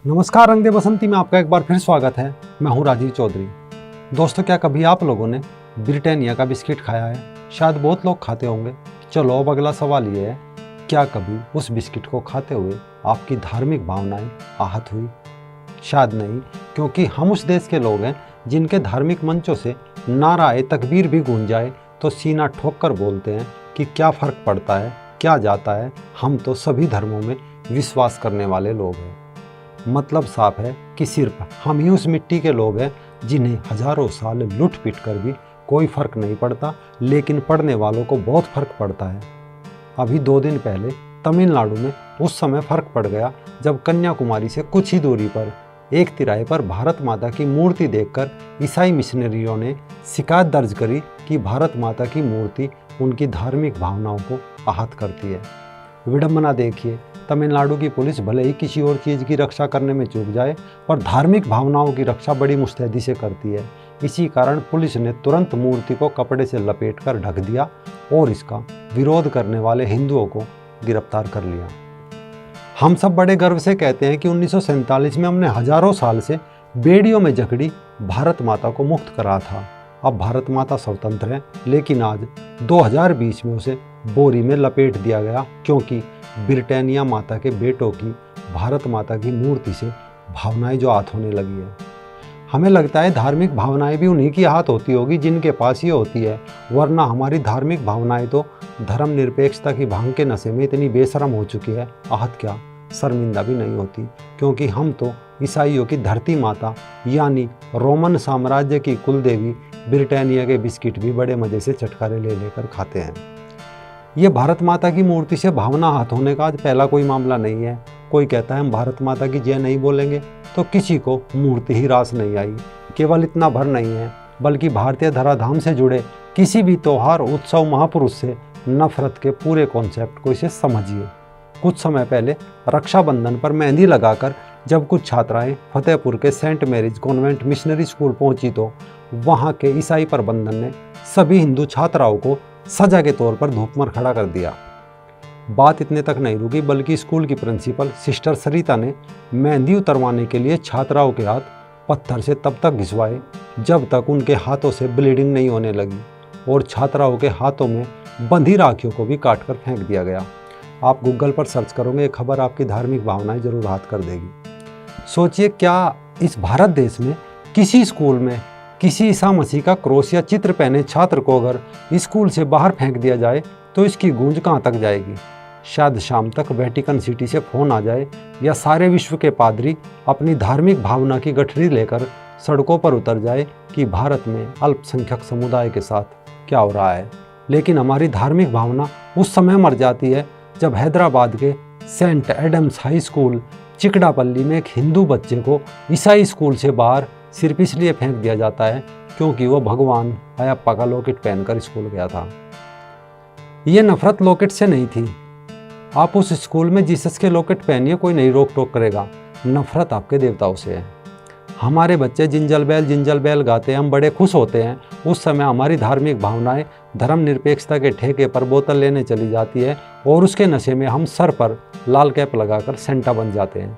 नमस्कार, रंग दे बसंती में आपका एक बार फिर स्वागत है। मैं हूं राजीव चौधरी। दोस्तों, क्या कभी आप लोगों ने ब्रिटानिया का बिस्किट खाया है? शायद बहुत लोग खाते होंगे। चलो अब अगला सवाल ये है, क्या कभी उस बिस्किट को खाते हुए आपकी धार्मिक भावनाएं आहत हुई? शायद नहीं, क्योंकि हम उस देश के लोग हैं जिनके धार्मिक मंचों से नाराए तकबीर भी गूंज जाए तो सीना ठोक कर बोलते हैं कि क्या फ़र्क पड़ता है, क्या जाता है, हम तो सभी धर्मों में विश्वास करने वाले लोग हैं। मतलब साफ है कि सिर्फ हम ही उस मिट्टी के लोग हैं जिन्हें हजारों साल लुट पीट कर भी कोई फर्क नहीं पड़ता, लेकिन पड़ने वालों को बहुत फर्क पड़ता है। अभी 2 दिन पहले तमिलनाडु में उस समय फर्क पड़ गया जब कन्याकुमारी से कुछ ही दूरी पर एक तिराहे पर भारत माता की मूर्ति देखकर ईसाई मिशनरियों ने शिकायत दर्ज करी कि भारत माता की मूर्ति उनकी धार्मिक भावनाओं को आहत करती है। विडंबना देखिए, तमिलनाडु की पुलिस भले ही किसी और चीज़ की रक्षा करने में चूक जाए, पर धार्मिक भावनाओं की रक्षा बड़ी मुस्तैदी से करती है। इसी कारण पुलिस ने तुरंत मूर्ति को कपड़े से लपेटकर ढक दिया और इसका विरोध करने वाले हिंदुओं को गिरफ्तार कर लिया। हम सब बड़े गर्व से कहते हैं कि 1947 में हमने हजारों साल से बेड़ियों में जकड़ी भारत माता को मुक्त करा था। अब भारत माता स्वतंत्र है, लेकिन आज 2020 में उसे बोरी में लपेट दिया गया, क्योंकि ब्रिटानिया माता के बेटों की भारत माता की मूर्ति से भावनाएं जो आहत होने लगी है। हमें लगता है धार्मिक भावनाएं भी उन्हीं की आहत होती होगी जिनके पास ये होती है, वरना हमारी धार्मिक भावनाएं तो धर्मनिरपेक्षता की भांग के नशे में इतनी बेशरम हो चुकी है, आहत क्या शर्मिंदा भी नहीं होती, क्योंकि हम तो ईसाइयों की धरती माता यानी रोमन साम्राज्य की कुलदेवी ब्रिटानिया के बिस्किट भी बड़े मज़े से चटकारे ले लेकर खाते हैं। ये भारत माता की मूर्ति से भावना आहत होने का आज पहला कोई मामला नहीं है। कोई कहता है हम भारत माता की जय नहीं बोलेंगे तो किसी को मूर्ति ही रास नहीं आई। केवल इतना भर नहीं है, बल्कि भारतीय धराधाम से जुड़े किसी भी त्योहार, उत्सव, महापुरुष से नफरत के पूरे कॉन्सेप्ट को इसे समझिए। कुछ समय पहले रक्षाबंधन पर मेहंदी लगाकर जब कुछ छात्राएं फतेहपुर के Saint Mary's convent missionary school पहुंची तो वहां के ईसाई प्रबंधन ने सभी हिंदू छात्राओं को सजा के तौर पर धूप में खड़ा कर दिया। बात इतने तक नहीं रुकी, बल्कि स्कूल की प्रिंसिपल सिस्टर सरिता ने मेहंदी उतरवाने के लिए छात्राओं के हाथ पत्थर से तब तक घिसवाए जब तक उनके हाथों से ब्लीडिंग नहीं होने लगी, और छात्राओं के हाथों में बंधी राखियों को भी काट कर फेंक दिया गया। आप गूगल पर सर्च करोगे, ये खबर आपकी धार्मिक भावनाएं जरूर आहत कर देगी। सोचिए, क्या इस भारत देश में किसी स्कूल में किसी ईसा मसीह का क्रॉस या चित्र पहने छात्र को अगर स्कूल से बाहर फेंक दिया जाए तो इसकी गूंज कहाँ तक जाएगी? शायद शाम तक वेटिकन सिटी से फोन आ जाए या सारे विश्व के पादरी अपनी धार्मिक भावना की गठरी लेकर सड़कों पर उतर जाए कि भारत में अल्पसंख्यक समुदाय के साथ क्या हो रहा है। लेकिन हमारी धार्मिक भावना उस समय मर जाती है जब हैदराबाद के सेंट एडम्स हाई स्कूल चिकड़ापल्ली में एक हिंदू बच्चे को ईसाई स्कूल से बाहर सिर्फ इसलिए फेंक दिया जाता है क्योंकि वो भगवान अयप्पा का लॉकेट पहनकर स्कूल गया था। ये नफरत लॉकेट से नहीं थी। आप उस स्कूल में जीसस के लॉकेट पहनिए, कोई नहीं रोक टोक करेगा। नफरत आपके देवताओं से है। हमारे बच्चे जिंजल बेल गाते हैं, हम बड़े खुश होते हैं। उस समय हमारी धार्मिक भावनाएं धर्मनिरपेक्षता के ठेके पर बोतल लेने चली जाती है और उसके नशे में हम सर पर लाल कैप लगाकर सेंटा बन जाते हैं।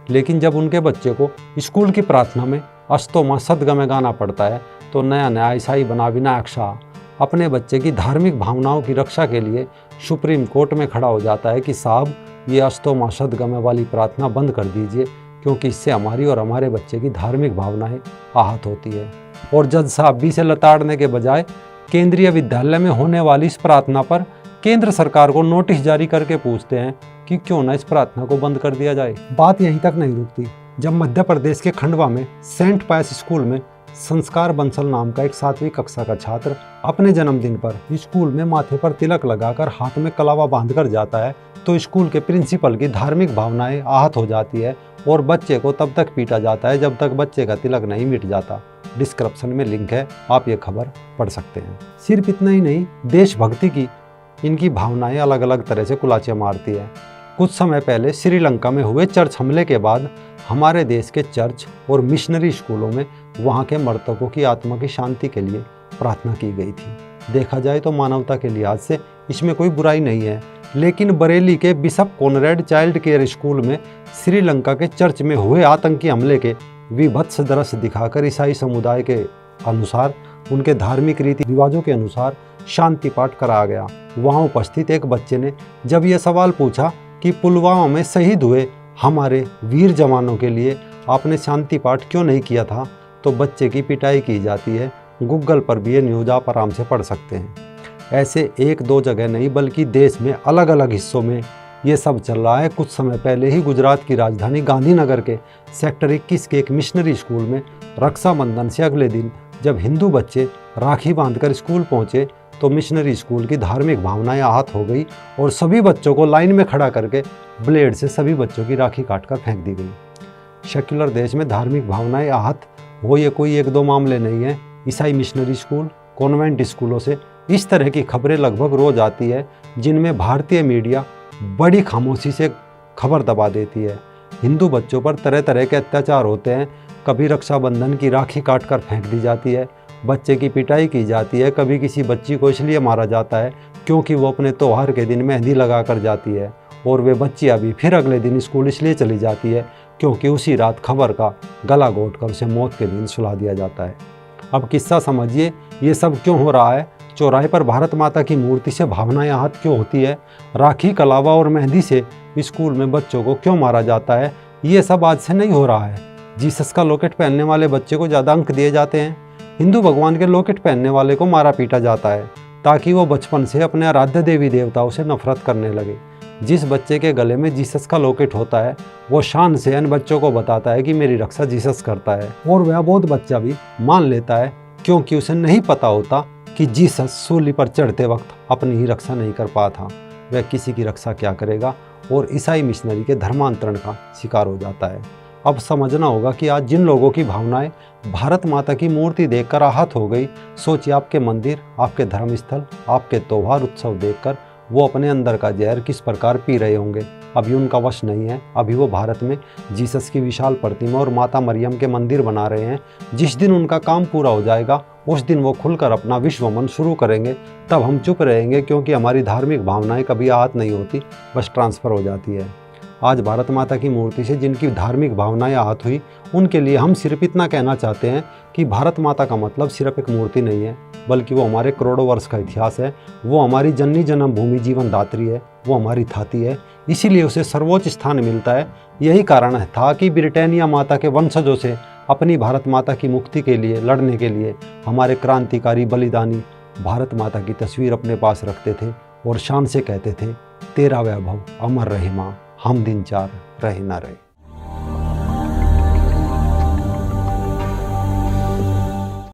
लेकिन जब उनके बच्चे को स्कूल की प्रार्थना में अस्तोमा सदगमे गाना पड़ता है तो नया नया ईसाई बना विनायक शाह अपने बच्चे की धार्मिक भावनाओं की रक्षा के लिए सुप्रीम कोर्ट में खड़ा हो जाता है कि साहब, ये अस्तोमा सदगमे वाली प्रार्थना बंद कर दीजिए, क्योंकि इससे हमारी और हमारे बच्चे की धार्मिक भावनाएं आहत होती है। और जज साहब भी इसे लताड़ने के बजाय केंद्रीय विद्यालय में होने वाली इस प्रार्थना पर केंद्र सरकार को नोटिस जारी करके पूछते हैं कि क्यों ना इस प्रार्थना को बंद कर दिया जाए। बात यहीं तक नहीं रुकती। जब मध्य प्रदेश के खंडवा में सेंट पायस स्कूल में संस्कार बंसल नाम का एक 7वीं कक्षा का छात्र अपने जन्मदिन पर स्कूल में माथे पर तिलक लगाकर हाथ में कलावा बांधकर जाता है तो स्कूल के प्रिंसिपल की धार्मिक भावनाएं आहत हो जाती है और बच्चे को तब तक पीटा जाता है जब तक बच्चे का तिलक नहीं मिट जाता। डिस्क्रिप्शन में लिंक है, आप ये खबर पढ़ सकते हैं। सिर्फ इतना ही नहीं, देशभक्ति की इनकी भावनाएं अलग अलग तरह से कुलाचे मारती है। कुछ समय पहले श्रीलंका में हुए चर्च हमले के बाद हमारे देश के चर्च और मिशनरी स्कूलों में वहाँ के मृतकों की आत्मा की शांति के लिए प्रार्थना की गई थी। देखा जाए तो मानवता के लिहाज से इसमें कोई बुराई नहीं है, लेकिन बरेली के bishop Conrad child care school में श्रीलंका के चर्च में हुए आतंकी हमले के विभत्स दृश्य दिखाकर ईसाई समुदाय के अनुसार, उनके धार्मिक रीति रिवाजों के अनुसार शांति पाठ कराया गया। वहां उपस्थित एक बच्चे ने जब यह सवाल पूछा कि पुलवामा में शहीद हुए हमारे वीर जवानों के लिए आपने शांति पाठ क्यों नहीं किया था, तो बच्चे की पिटाई की जाती है। गूगल पर भी ये न्यूज़ आप आराम से पढ़ सकते हैं। ऐसे एक दो जगह नहीं बल्कि देश में अलग अलग हिस्सों में ये सब चल रहा है। कुछ समय पहले ही गुजरात की राजधानी गांधीनगर के सेक्टर 21 के एक मिशनरी स्कूल में रक्षाबंधन से अगले दिन जब हिंदू बच्चे राखी बांधकर स्कूल पहुंचे तो मिशनरी स्कूल की धार्मिक भावनाएं आहत हो गई और सभी बच्चों को लाइन में खड़ा करके ब्लेड से सभी बच्चों की राखी काटकर फेंक दी गई। सेक्युलर देश में धार्मिक भावनाएं आहत हो ये कोई एक दो मामले नहीं है। ईसाई मिशनरी स्कूल, कॉन्वेंट स्कूलों से इस तरह की खबरें लगभग रोज आती है जिनमें भारतीय मीडिया बड़ी खामोशी से खबर दबा देती है। हिंदू बच्चों पर तरह तरह के अत्याचार होते हैं। कभी रक्षाबंधन की राखी काटकर फेंक दी जाती है, बच्चे की पिटाई की जाती है, कभी किसी बच्ची को इसलिए मारा जाता है क्योंकि वो अपने त्योहार के दिन मेहंदी लगा कर जाती है, और वे बच्ची अभी फिर अगले दिन स्कूल इसलिए चली जाती है क्योंकि उसी रात खबर का गला घोट कर उसे मौत के दिन सुला दिया जाता है। अब किस्सा समझिए, ये सब क्यों हो रहा है। चौराहे पर भारत माता की मूर्ति से भावनाएं आहत क्यों होती है। राखी, कलावा और मेहंदी से स्कूल में बच्चों को क्यों मारा जाता है। ये सब आज से नहीं हो रहा है। जीसस का लॉकेट पहनने वाले बच्चे को ज़्यादा अंक दिए जाते हैं। हिंदू भगवान के लॉकेट पहनने वाले को मारा पीटा जाता है ताकि वो बचपन से अपने आराध्य देवी देवताओं से नफरत करने लगे। जिस बच्चे के गले में जीसस का लॉकेट होता है वो शान से अन्य बच्चों को बताता है कि मेरी रक्षा जीसस करता है, और वह बहुत बच्चा भी मान लेता है क्योंकि उसे नहीं पता होता कि जीसस सूली पर चढ़ते वक्त अपनी ही रक्षा नहीं कर पाया था, वह किसी की रक्षा क्या करेगा, और ईसाई मिशनरी के धर्मांतरण का शिकार हो जाता है। अब समझना होगा कि आज जिन लोगों की भावनाएं भारत माता की मूर्ति देखकर आहत हो गई, सोचिए आपके मंदिर, आपके धर्मस्थल, आपके त्योहार उत्सव देखकर वो अपने अंदर का जहर किस प्रकार पी रहे होंगे। अभी उनका वश नहीं है। अभी वो भारत में जीसस की विशाल प्रतिमा और माता मरियम के मंदिर बना रहे हैं। जिस दिन उनका काम पूरा हो जाएगा उस दिन वो खुलकर अपना विश्वमन शुरू करेंगे, तब हम चुप रहेंगे क्योंकि हमारी धार्मिक भावनाएं कभी आहत नहीं होती, बस ट्रांसफ़र हो जाती है। आज भारत माता की मूर्ति से जिनकी धार्मिक भावनाएं आहत हुई उनके लिए हम सिर्फ इतना कहना चाहते हैं कि भारत माता का मतलब सिर्फ एक मूर्ति नहीं है, बल्कि वो हमारे करोड़ों वर्ष का इतिहास है। वो हमारी जननी जन्मभूमि जीवन दात्री है, वो हमारी थाती है, इसीलिए उसे सर्वोच्च स्थान मिलता है। यही कारण था कि ब्रिटानिया माता के वंशजों से अपनी भारत माता की मुक्ति के लिए लड़ने के लिए हमारे क्रांतिकारी बलिदानी भारत माता की तस्वीर अपने पास रखते थे और शान से कहते थे, तेरा वैभव अमर रहे माँ, हम दिन चार रहे ना रहे।